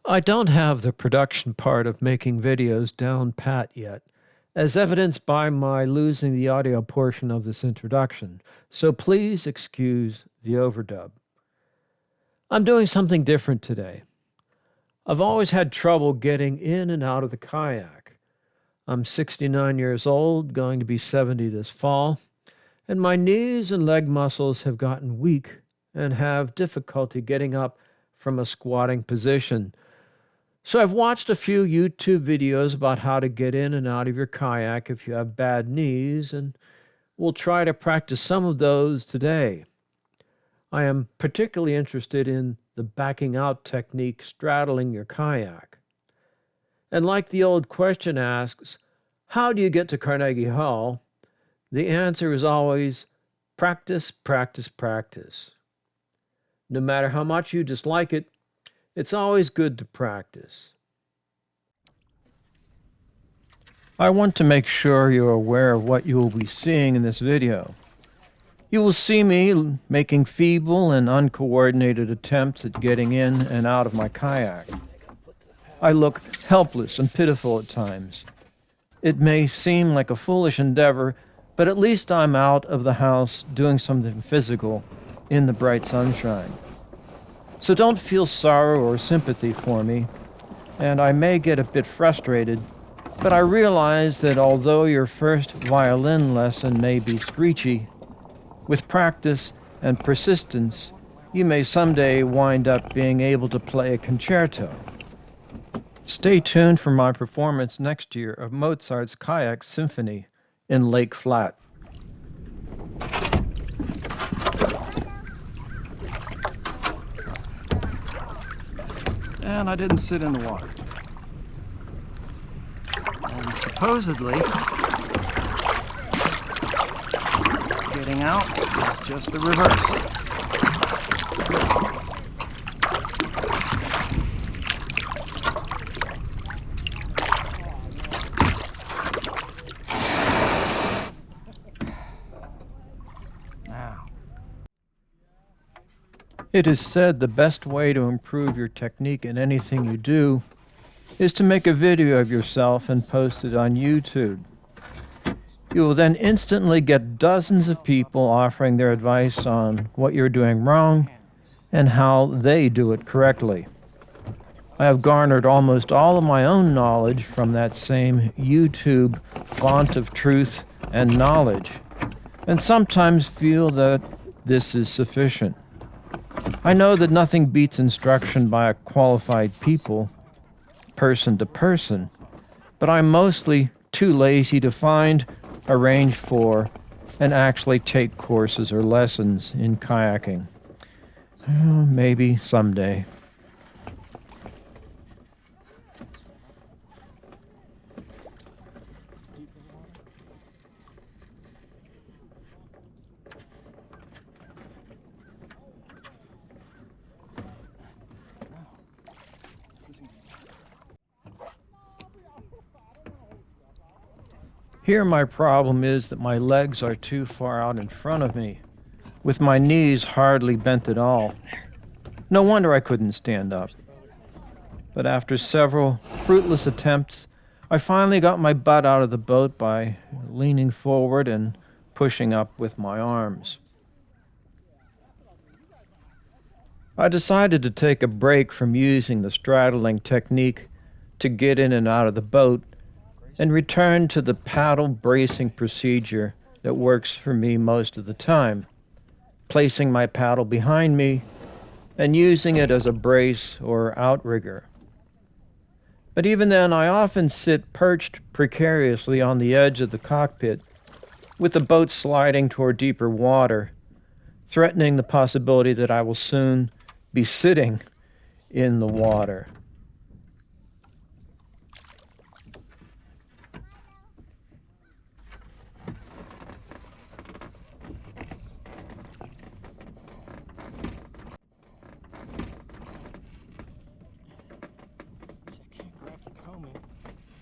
I don't have the production part of making videos down pat yet, as evidenced by my losing the audio portion of this introduction, so please excuse the overdub. I'm doing something different today. I've always had trouble getting in and out of the kayak. I'm 69 years old, going to be 70 this fall, and my knees and leg muscles have gotten weak and have difficulty getting up from a squatting position. So I've watched a few YouTube videos about how to get in and out of your kayak if you have bad knees, and we'll try to practice some of those today. I am particularly interested in the backing out technique straddling your kayak. And like the old question asks, how do you get to Carnegie Hall? The answer is always practice, practice, practice. No matter how much you dislike it, it's always good to practice. I want to make sure you're aware of what you will be seeing in this video. You will see me making feeble and uncoordinated attempts at getting in and out of my kayak. I look helpless and pitiful at times. It may seem like a foolish endeavor, but at least I'm out of the house doing something physical in the bright sunshine. So don't feel sorrow or sympathy for me, and I may get a bit frustrated, but I realize that although your first violin lesson may be screechy, with practice and persistence, you may someday wind up being able to play a concerto. Stay tuned for my performance next year of Mozart's Kayak Symphony in Lake Flat. And I didn't sit in the water. And supposedly, getting out is just the reverse. It is said the best way to improve your technique in anything you do is to make a video of yourself and post it on YouTube. You will then instantly get dozens of people offering their advice on what you're doing wrong and how they do it correctly. I have garnered almost all of my own knowledge from that same YouTube font of truth and knowledge, and sometimes feel that this is sufficient. I know that nothing beats instruction by a qualified people, person to person, but I'm mostly too lazy to find, arrange for, and actually take courses or lessons in kayaking. Maybe someday. Here my problem is that my legs are too far out in front of me, with my knees hardly bent at all. No wonder I couldn't stand up. But after several fruitless attempts, I finally got my butt out of the boat by leaning forward and pushing up with my arms. I decided to take a break from using the straddling technique to get in and out of the boat and return to the paddle bracing procedure that works for me most of the time, placing my paddle behind me and using it as a brace or outrigger. But even then, I often sit perched precariously on the edge of the cockpit, with the boat sliding toward deeper water, threatening the possibility that I will soon be sitting in the water.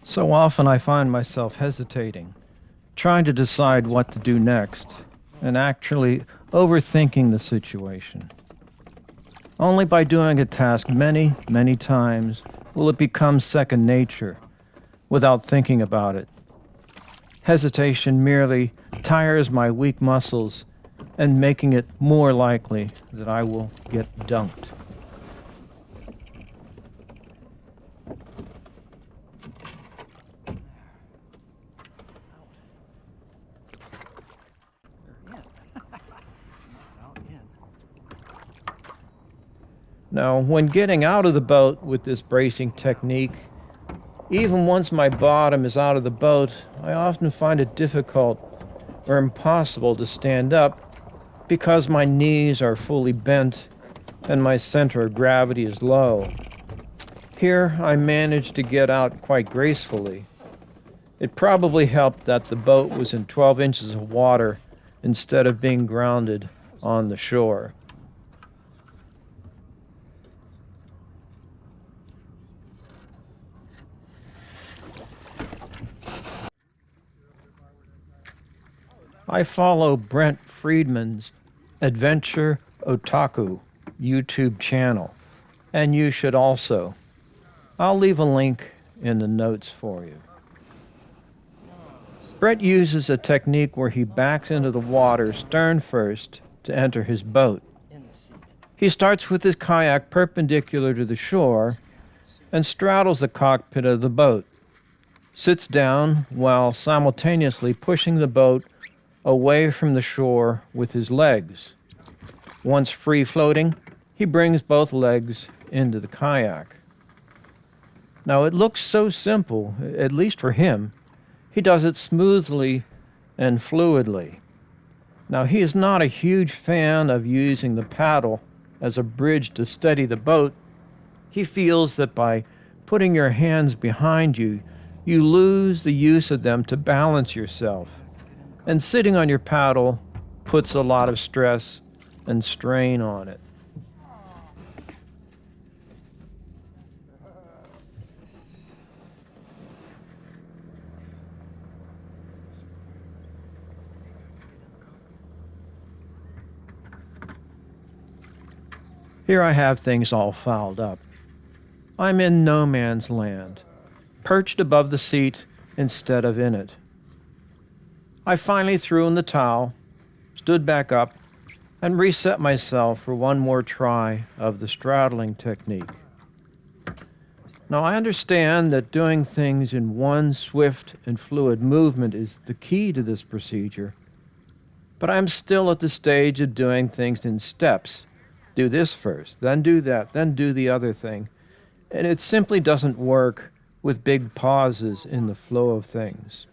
So often I find myself hesitating, trying to decide what to do next, and actually overthinking the situation. Only by doing a task many, many times will it become second nature without thinking about it. Hesitation merely tires my weak muscles and making it more likely that I will get dunked. Now, when getting out of the boat with this bracing technique, even once my bottom is out of the boat, I often find it difficult or impossible to stand up because my knees are fully bent and my center of gravity is low. Here, I managed to get out quite gracefully. It probably helped that the boat was in 12 inches of water instead of being grounded on the shore. I follow Brent Friedman's Adventure Otaku YouTube channel, and you should also. I'll leave a link in the notes for you. Bret uses a technique where he backs into the water stern first to enter his boat. He starts with his kayak perpendicular to the shore and straddles the cockpit of the boat, sits down while simultaneously pushing the boat away from the shore with his legs. Once free floating, he brings both legs into the kayak. Now it looks so simple, at least for him. He does it smoothly and fluidly. Now he is not a huge fan of using the paddle as a bridge to steady the boat. He feels that by putting your hands behind you, you lose the use of them to balance yourself. And sitting on your paddle puts a lot of stress and strain on it. Here I have things all fouled up. I'm in no man's land, perched above the seat instead of in it. I finally threw in the towel, stood back up, and reset myself for one more try of the straddling technique. Now I understand that doing things in one swift and fluid movement is the key to this procedure, but I'm still at the stage of doing things in steps. Do this first, then do that, then do the other thing, and it simply doesn't work with big pauses in the flow of things.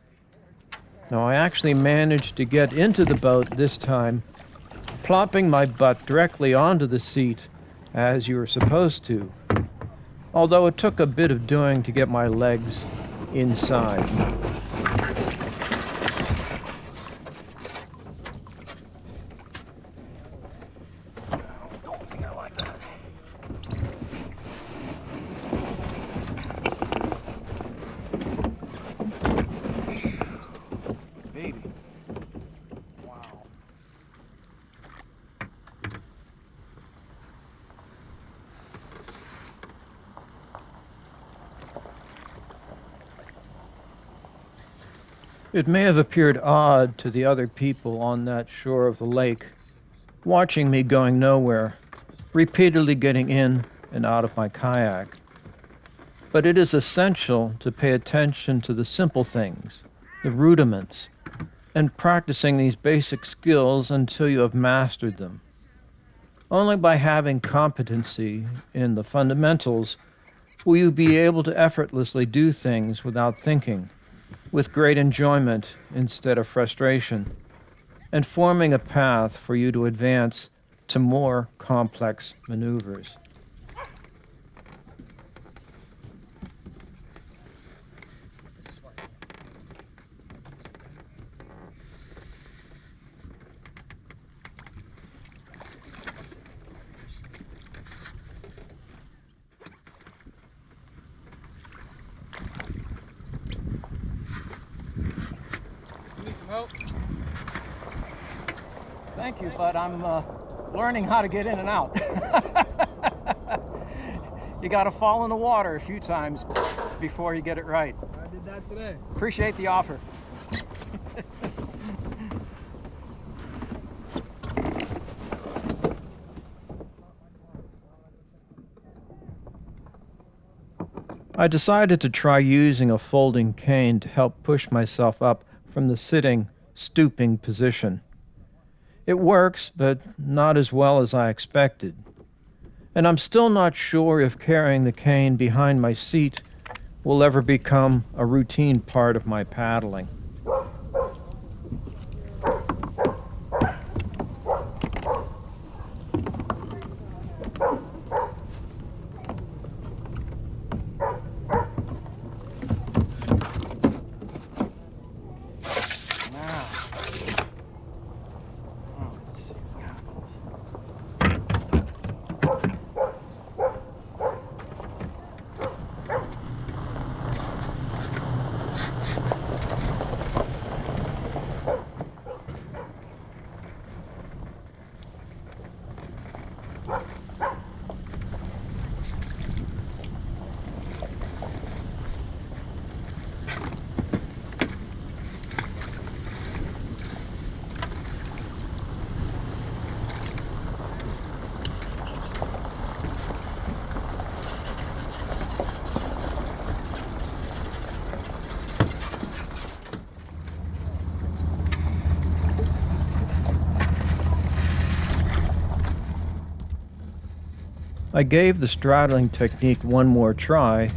Now, I actually managed to get into the boat this time, plopping my butt directly onto the seat as you were supposed to, although it took a bit of doing to get my legs inside. Don't think I like that. Baby. Wow. It may have appeared odd to the other people on that shore of the lake, watching me going nowhere, repeatedly getting in and out of my kayak. But it is essential to pay attention to the simple things, the rudiments, and practicing these basic skills until you have mastered them. Only by having competency in the fundamentals will you be able to effortlessly do things without thinking, with great enjoyment instead of frustration, and forming a path for you to advance to more complex maneuvers. Help. Thank you, but I'm learning how to get in and out. You got to fall in the water a few times before you get it right. I did that today. Appreciate the offer. I decided to try using a folding cane to help push myself up from the sitting, stooping position. It works, but not as well as I expected. And I'm still not sure if carrying the cane behind my seat will ever become a routine part of my paddling. I gave the straddling technique one more try,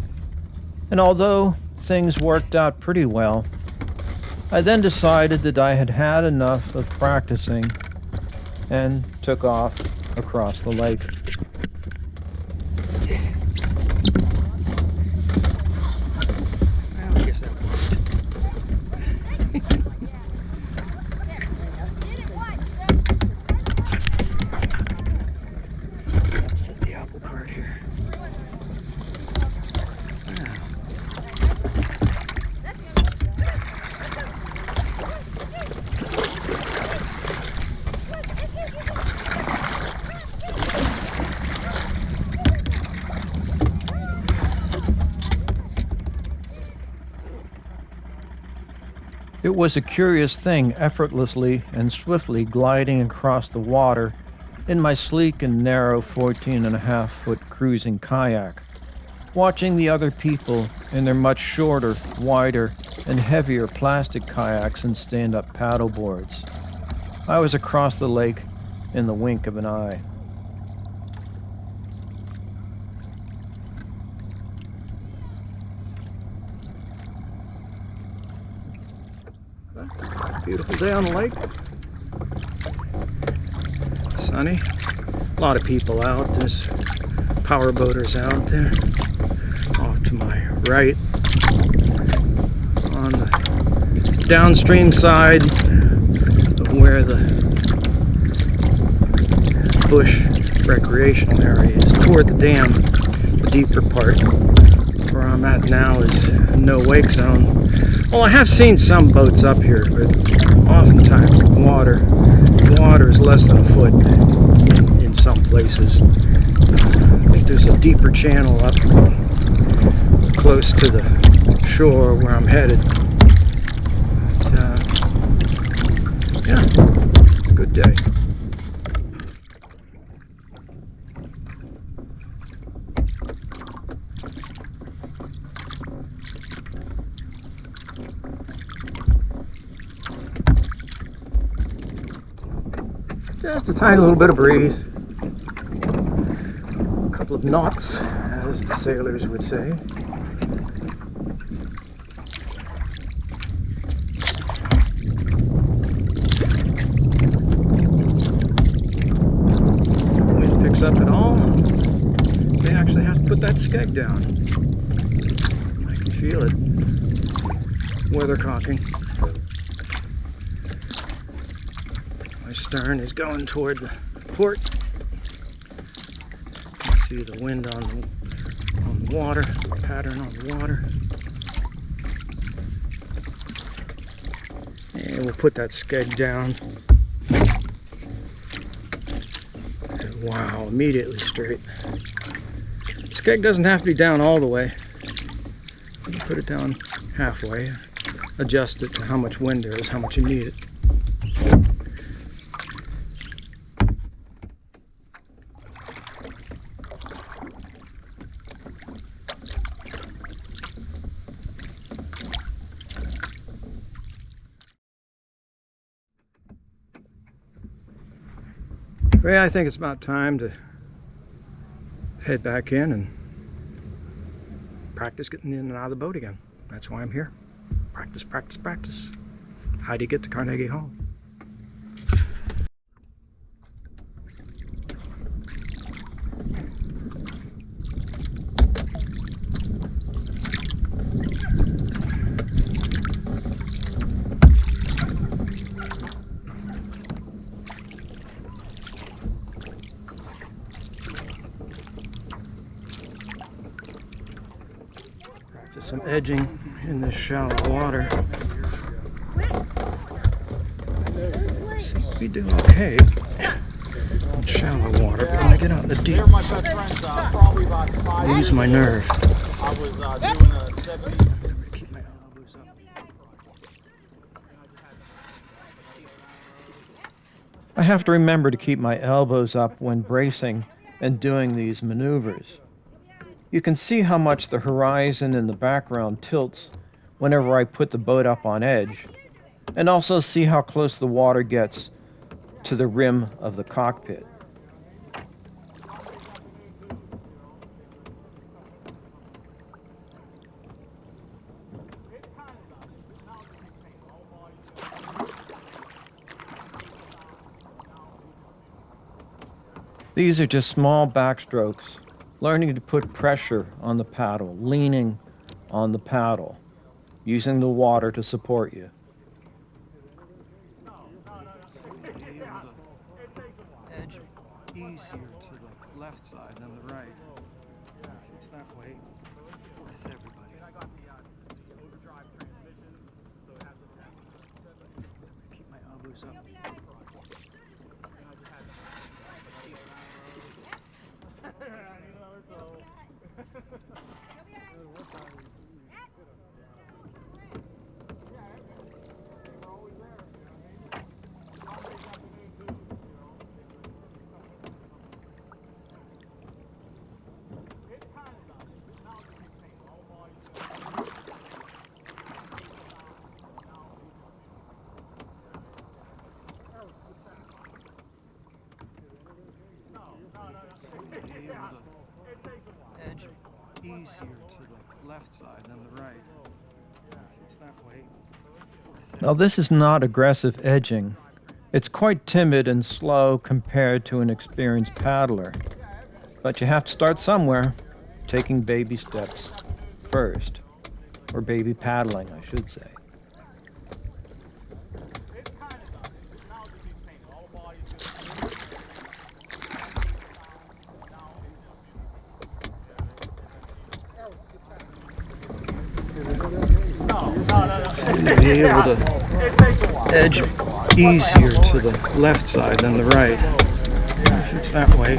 and although things worked out pretty well, I then decided that I had had enough of practicing and took off across the lake. Well, I guess that worked. Set the apple cart here. It was a curious thing effortlessly and swiftly gliding across the water in my sleek and narrow 14.5-foot cruising kayak, watching the other people in their much shorter, wider, and heavier plastic kayaks and stand-up paddleboards. I was across the lake in the wink of an eye. Beautiful day on the lake. Sunny. A lot of people out. There's power boaters out there. Off to my right. On the downstream side of where the bush recreational area is, toward the dam, the deeper part. Where I'm at now is no wake zone. Well, I have seen some boats up here, but oftentimes the water is less than a foot in some places. I think there's a deeper channel up close to the shore where I'm headed. But, yeah, it's a good day. Just a tiny little bit of breeze. A couple of knots, as the sailors would say. Wind picks up at all. They actually have to put that skeg down. I can feel it. Weathercocking. Stern is going toward the port. You see the wind on the water, the pattern on the water. And we'll put that skeg down. And wow, immediately straight. It's keg doesn't have to be down all the way. You can put it down halfway, adjust it to how much wind there is, how much you need it. Well, yeah, I think it's about time to head back in and practice getting in and out of the boat again. That's why I'm here. Practice, practice, practice. How do you get to Carnegie Hall? Some edging in this shallow water. Seems to be doing okay in shallow water, but when I get out in the deep, I lose my nerve. Keep my elbows up. I have to remember to keep my elbows up when bracing and doing these maneuvers. You can see how much the horizon in the background tilts whenever I put the boat up on edge, and also see how close the water gets to the rim of the cockpit. These are just small backstrokes, learning to put pressure on the paddle, leaning on the paddle, using the water to support you. Edge easier to the left side than the right. If it's that way with everybody. Keep my elbows up. Edge easier to the left side than the right. If it's that way. Now, this is not aggressive edging. It's quite timid and slow compared to an experienced paddler. But you have to start somewhere, taking baby steps first. Or baby paddling, I should say. To be able to edge easier to the left side than the right. If it's that way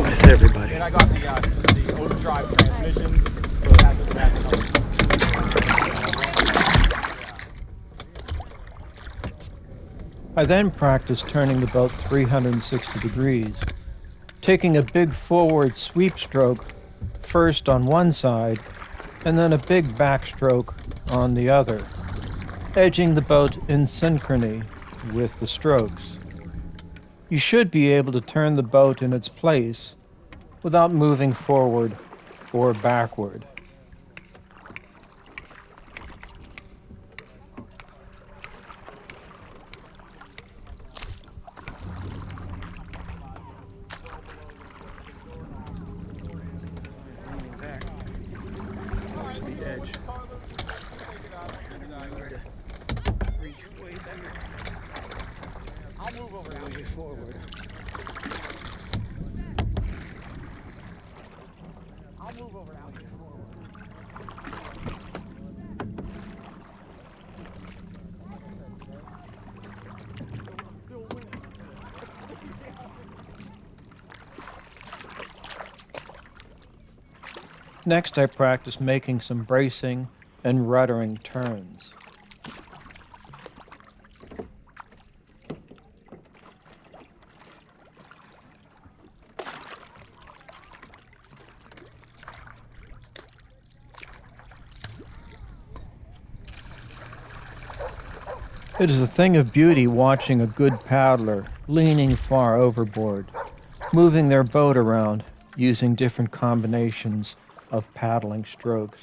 with everybody. I got the overdrive transmission, so it has to back up. I then practiced turning the boat 360 degrees, taking a big forward sweep stroke first on one side and then a big backstroke on the other, edging the boat in synchrony with the strokes. You should be able to turn the boat in its place without moving forward or backward. I'll move over now. Forward. I'll move over now. Still winning. Next, I practiced making some bracing and ruddering turns. It is a thing of beauty watching a good paddler leaning far overboard, moving their boat around using different combinations of paddling strokes.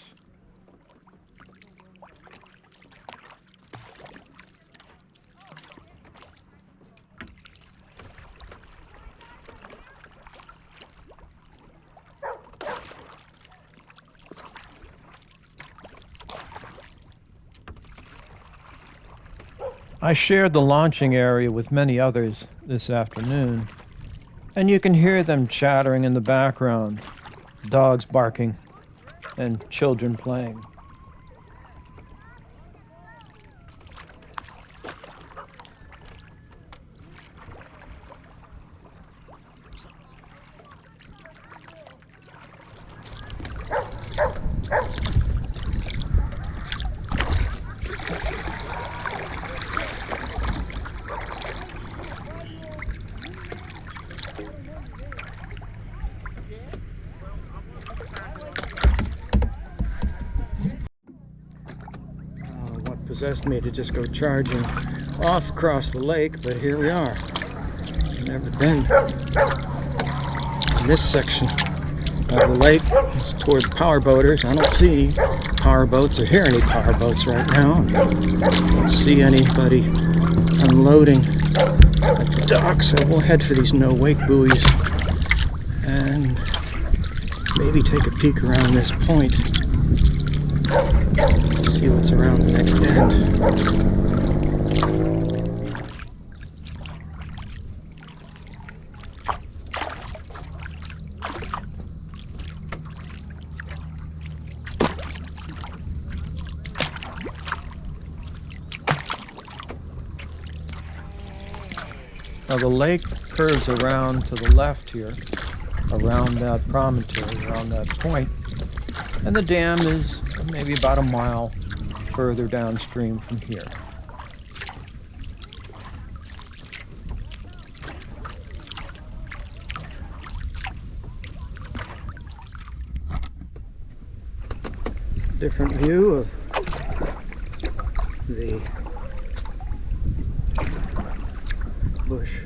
I shared the launching area with many others this afternoon, and you can hear them chattering in the background, dogs barking, and children playing. Possessed me to just go charging off across the lake, but here we are. Never been in this section of the lake. It's toward the power boaters. I don't see power boats or hear any power boats right now. I don't see anybody unloading at the dock, so we'll head for these no-wake buoys and maybe take a peek around this point. See what's around the next bend. Now the lake curves around to the left here, around that promontory, around that point, and the dam is maybe about a mile further downstream from here. Different view of the bush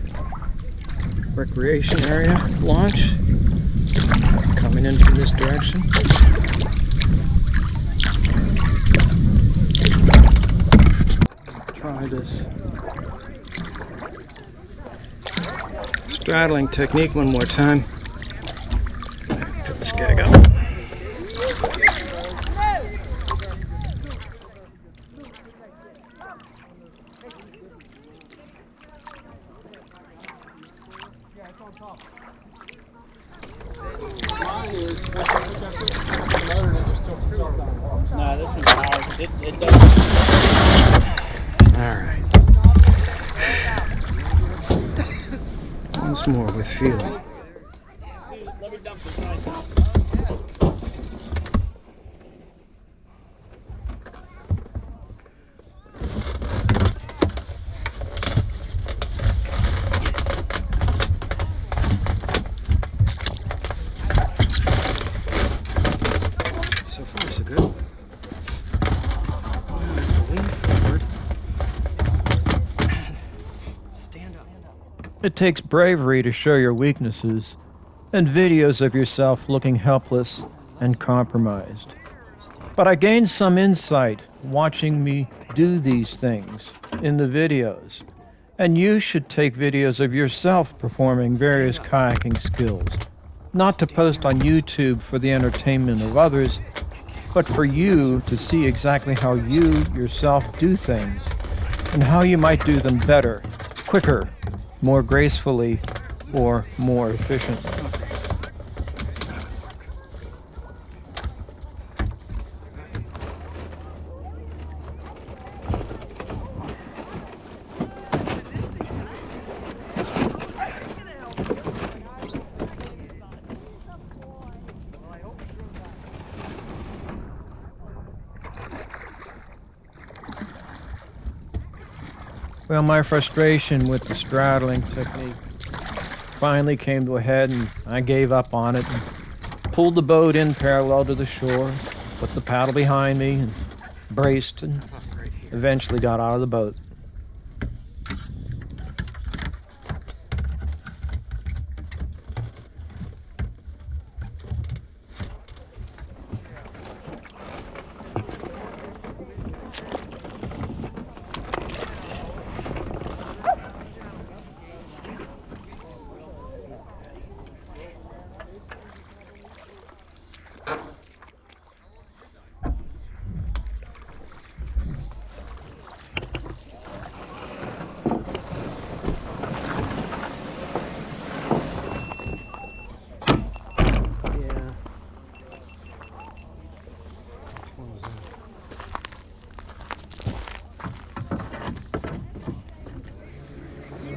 recreation area launch coming in from this direction. Try this straddling technique one more time. Put this gag up. No, this one's ours. It doesn't. All right. Once more with feeling. Let me dump this nice out. So far, so good. Lean forward. Stand up. It takes bravery to show your weaknesses and videos of yourself looking helpless and compromised. But I gained some insight watching me do these things in the videos. And you should take videos of yourself performing various kayaking skills, not to post on YouTube for the entertainment of others, but for you to see exactly how you yourself do things and how you might do them better, quicker, more gracefully, or more efficiently. Well, my frustration with the straddling technique finally came to a head, and I gave up on it and pulled the boat in parallel to the shore, put the paddle behind me, and braced, and eventually got out of the boat.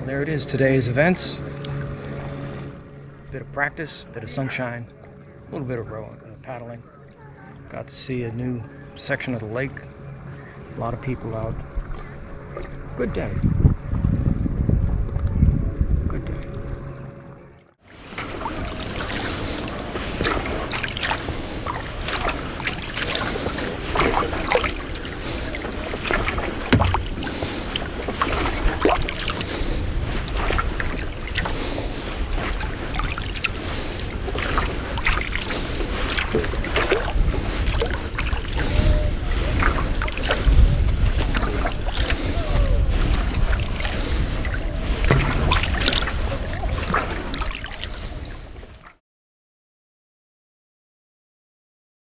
There it is, today's events. Bit of practice, bit of sunshine, a little bit of paddling. Got to see a new section of the lake. A lot of people out. Good day. Good day.